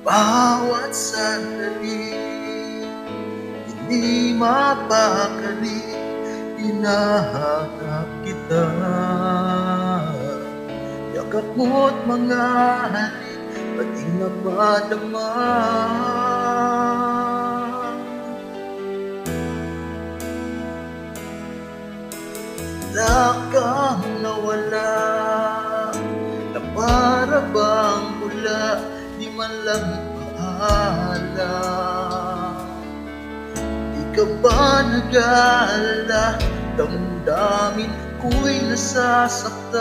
Bawat sandali, hindi mapakali, hinahanap kita. Yakap mo't mga halik, pati na madama. Bigla kang nawala, na para bang wala, di man lang paalam. Di ka ba nag-aalala, damdamin ko'y nasasaktan.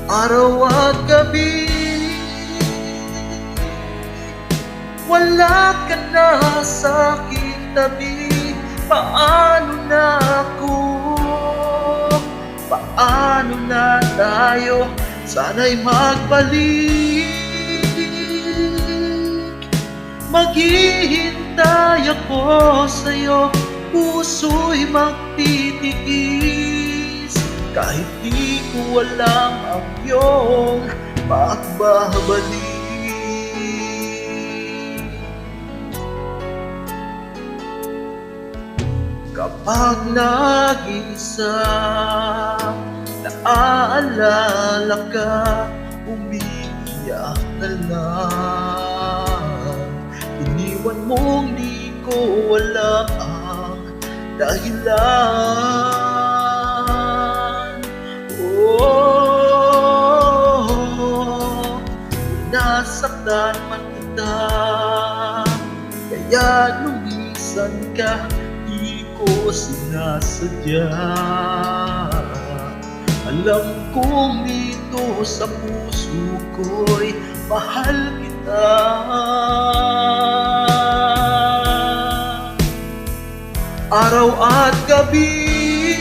Araw at gabi, wala ka na sa aking tabi. Paano na ako? Paano na tayo? Sana'y magbalik. Maghihintay ako sa'yo, puso'y magtitiis. Kahit di ko alam ang iyong pagbabalik. Kapag nag-iisa, naaalala ka, umiiyak na lang. Iniwan mong di ko alam ang dahilan. Oh, nasaktan man kita, kaya lumisan ka, di ko sinasadya. Alam kong dito sa puso ko'y mahal kita. Araw at gabi,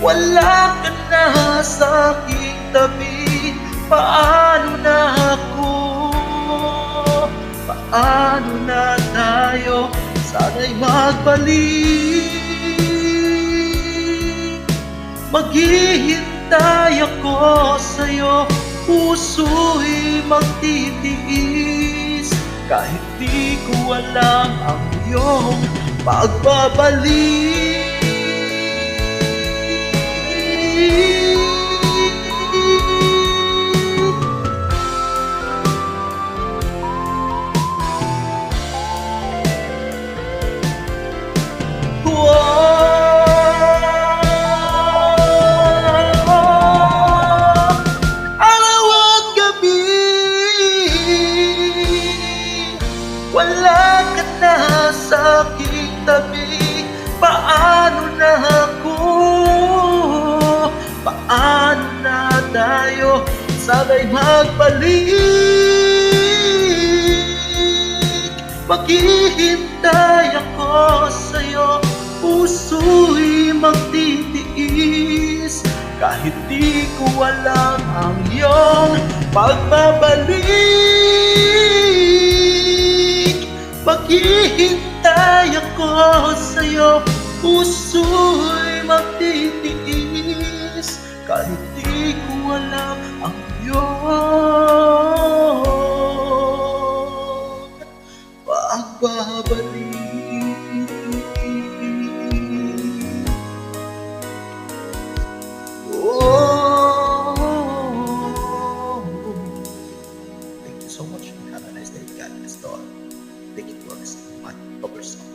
wala ka na sa aking tabi. Paano na ako? Paano na tayo? Sana'y magbalik. Maghihintay ako sa'yo, puso'y magtitiis. Kahit di ko alam ang iyong pagbabalik. Wala ka na sa aking tabi. Paano na ako? Paano na tayo? Sana'y magbalik. Maghihintay ako sa'yo, puso'y magtitiis. Kahit di ko alam ang iyong pagbabalik. Maghihintay ako sa'yo, puso'y magtitiis. Kahit di ko alam ang iyong pagbabalik. Oh, thank you so much. Have a nice day. God bless all. Thank you for listening to my cover song.